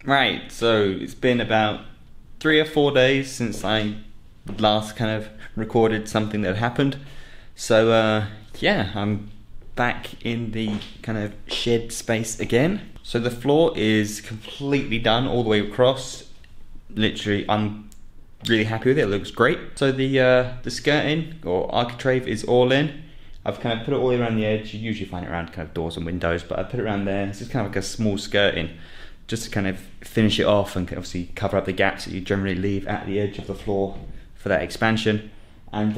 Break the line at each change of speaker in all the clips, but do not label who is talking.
Right, so it's been about 3 or 4 days since I last kind of recorded something that happened. So yeah, I'm back in the kind of shed space again. So the floor is completely done all the way across. Literally, I'm really happy with it. It looks great. So the skirting or architrave is all in. I've kind of put it all around the edge. You usually find it around kind of doors and windows, but I put it around there. It's just kind of like a small skirting, just to kind of finish it off and obviously cover up the gaps that you generally leave at the edge of the floor for that expansion. And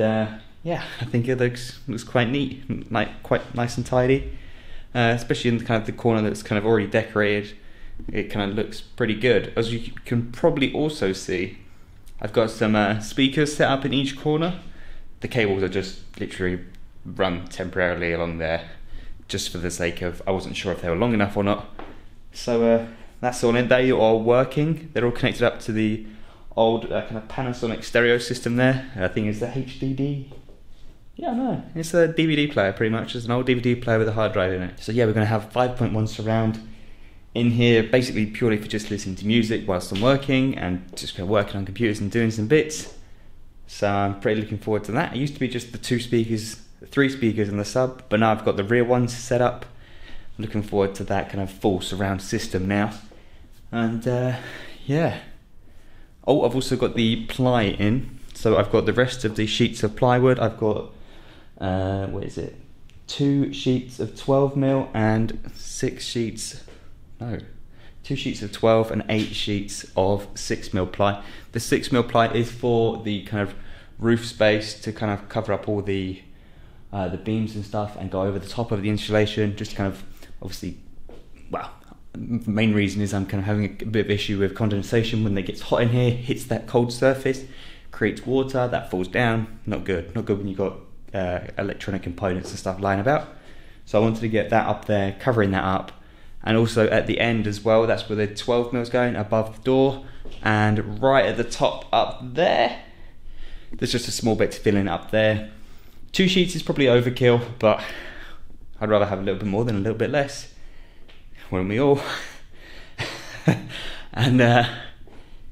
yeah, I think it looks quite neat, like quite nice and tidy, especially in kind of the corner that's kind of already decorated. It kind of looks pretty good. As you can probably also see, I've got some speakers set up in each corner. The cables are just literally run temporarily along there, just for the sake of, I wasn't sure if they were long enough or not. So that's all in. They are working. They're all connected up to the old kind of Panasonic stereo system there. I think it's the HDD. Yeah, no, it's a DVD player pretty much. It's an old DVD player with a hard drive in it. So yeah, we're going to have 5.1 surround in here, basically purely for just listening to music whilst I'm working and just kind of working on computers and doing some bits. So I'm pretty looking forward to that. It used to be just the 3 speakers in the sub, but now I've got the rear ones set up. I'm looking forward to that kind of full surround system now. And yeah. Oh, I've also got the ply in. So I've got the rest of the sheets of plywood. I've got, what is it? 2 sheets of 12mm and 2 sheets of 12 and 8 sheets of 6mm ply. The 6mm ply is for the kind of roof space to kind of cover up all the beams and stuff and go over the top of the insulation, just kind of, obviously, well, the main reason is I'm kind of having a bit of issue with condensation when it gets hot in here, hits that cold surface, creates water, that falls down. Not good when you've got electronic components and stuff lying about. So I wanted to get that up there, covering that up, and also at the end as well, that's where the 12mm is going, above the door, and right at the top up there, there's just a small bit to fill in up there. 2 sheets is probably overkill, but I'd rather have a little bit more than a little bit less. Wouldn't we all? And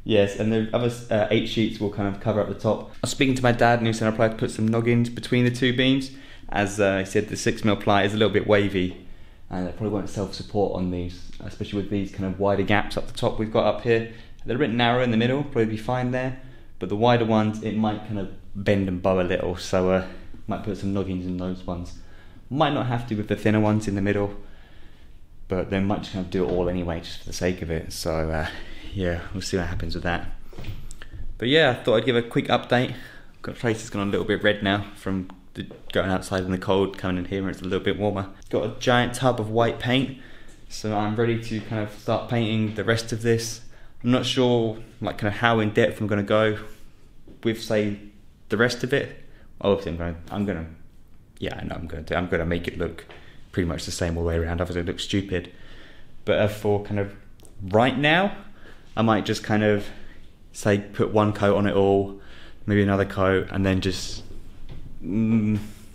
yes, and the other 8 sheets will kind of cover up the top. I was speaking to my dad and he said I'd like to put some noggins between the 2 beams, as he said the 6mm ply is a little bit wavy and it probably won't self-support on these, especially with these kind of wider gaps up the top we've got up here. They're a bit narrow in the middle, probably be fine there, but the wider ones, it might kind of bend and bow a little, so might put some noggins in those ones. Might not have to with the thinner ones in the middle, but they might just kind of do it all anyway, just for the sake of it. So yeah, we'll see what happens with that. But yeah, I thought I'd give a quick update. Got the place has gone a little bit red now from going outside in the cold, coming in here where it's a little bit warmer. Got a giant tub of white paint, so I'm ready to kind of start painting the rest of this. I'm not sure like kind of how in depth I'm going to go with, say, the rest of it. Obviously I'm gonna make it look pretty much the same all the way around, otherwise it looks stupid. But for kind of right now, I might just kind of say put 1 coat on it all, maybe another coat, and then just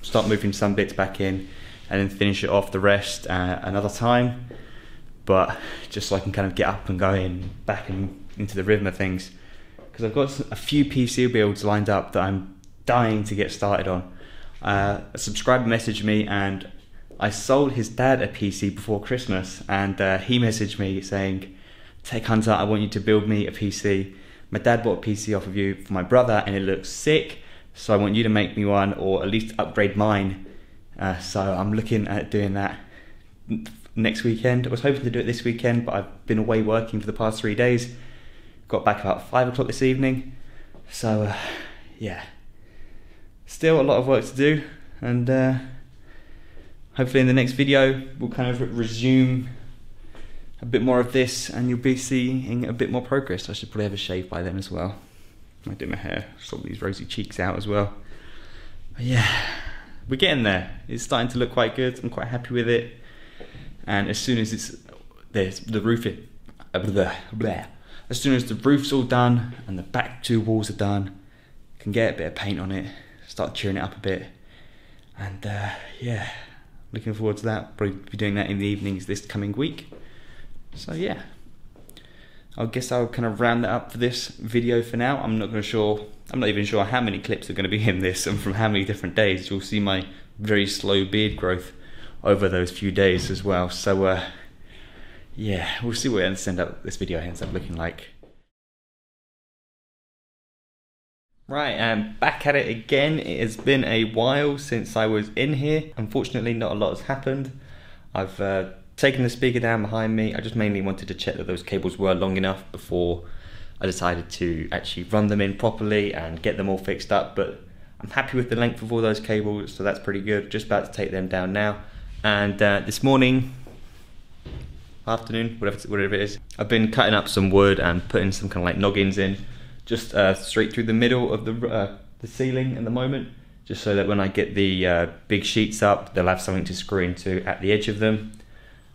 start moving some bits back in and then finish it off the rest another time. But just so I can kind of get up and go back into the rhythm of things, because I've got a few PC builds lined up that I'm dying to get started on. A subscriber messaged me and I sold his dad a PC before Christmas, and he messaged me saying, "Tech Hunter, I want you to build me a PC. My dad bought a PC off of you for my brother and it looks sick, so I want you to make me one, or at least upgrade mine." So I'm looking at doing that next weekend. I was hoping to do it this weekend, but I've been away working for the past 3 days. Got back about 5 o'clock this evening. So yeah, still a lot of work to do, and hopefully in the next video we'll kind of resume a bit more of this and you'll be seeing a bit more progress. I should probably have a shave by then as well. I might do my hair, sort these rosy cheeks out as well. But yeah, we're getting there. It's starting to look quite good. I'm quite happy with it. And as soon as as soon as the roof's all done and the back 2 walls are done, can get a bit of paint on it, start cheering it up a bit, and yeah, looking forward to that. Probably be doing that in the evenings this coming week. So yeah, I guess I'll kind of round that up for this video for now. I'm not even sure how many clips are going to be in this and from how many different days. You'll see my very slow beard growth over those few days as well. So yeah, we'll see what this video ends up looking like. Right, I'm back at it again. It has been a while since I was in here. Unfortunately, not a lot has happened. I've taken the speaker down behind me. I just mainly wanted to check that those cables were long enough before I decided to actually run them in properly and get them all fixed up. But I'm happy with the length of all those cables, so that's pretty good. Just about to take them down now. And this morning, afternoon, whatever it is, I've been cutting up some wood and putting some kind of like noggins in, just straight through the middle of the ceiling at the moment, just so that when I get the big sheets up, they'll have something to screw into at the edge of them.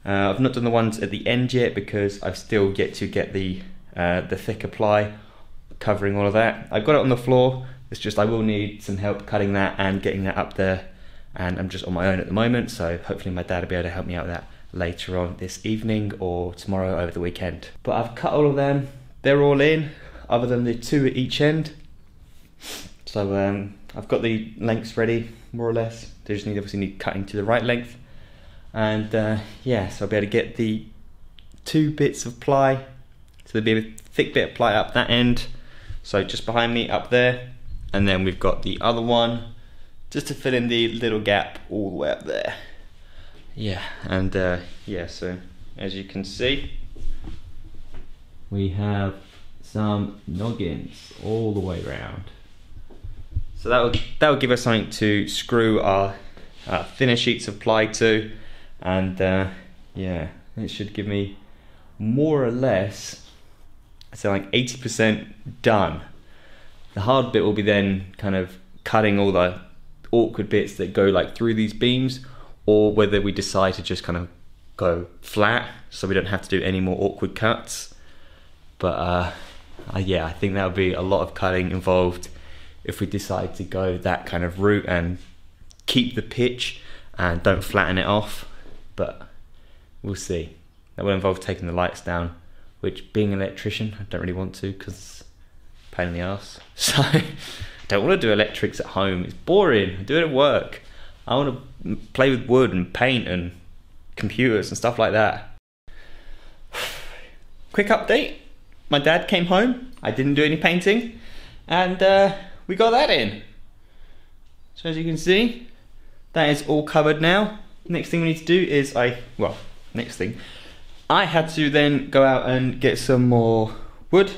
I've not done the ones at the end yet because I've still yet to get the thicker ply covering all of that. I've got it on the floor. It's just I will need some help cutting that and getting that up there, and I'm just on my own at the moment, so hopefully my dad will be able to help me out with that later on this evening or tomorrow over the weekend. But I've cut all of them. They're all in, other than the two at each end. So I've got the lengths ready, more or less. They just obviously need cutting to the right length. And yeah, so I'll be able to get the two bits of ply. So there'll be a thick bit of ply up that end, so just behind me up there. And then we've got the other one, just to fill in the little gap all the way up there. Yeah, and yeah, so as you can see, we have some noggins all the way around. So that would give us something to screw our thinner sheets of ply to, and yeah, it should give me more or less, I'd say like 80% done. The hard bit will be then kind of cutting all the awkward bits that go like through these beams, or whether we decide to just kind of go flat so we don't have to do any more awkward cuts. But yeah, I think that would be a lot of cutting involved if we decide to go that kind of route and keep the pitch and don't flatten it off. But we'll see. That will involve taking the lights down, which, being an electrician, I don't really want to because it's a pain in the arse. So I don't want to do electrics at home. It's boring. I do it at work. I want to play with wood and paint and computers and stuff like that. Quick update. My dad came home. I didn't do any painting, and we got that in. So as you can see, that is all covered now. Next thing we need to do is I had to then go out and get some more wood.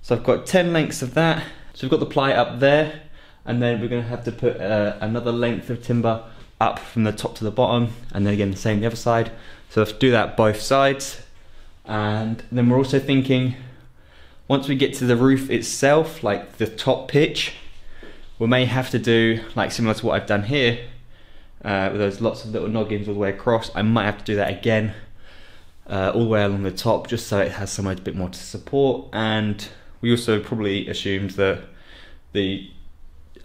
So I've got 10 lengths of that. So we've got the ply up there, and then we're going to have to put another length of timber up from the top to the bottom, and then again the same the other side. So I have to do that both sides. And then we're also thinking, once we get to the roof itself, like the top pitch, we may have to do like similar to what I've done here, with those lots of little noggins all the way across. I might have to do that again, all the way along the top, just so it has somewhere a bit more to support. And we also probably assumed that I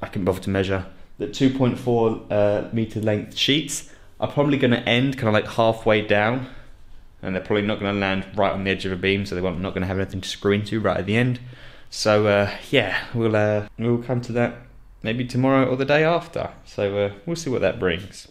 couldn't bother to measure, the 2.4 meter length sheets are probably going to end kind of like halfway down, and they're probably not going to land right on the edge of a beam, so they're not going to have anything to screw into right at the end. So yeah, we'll come to that maybe tomorrow or the day after. So we'll see what that brings.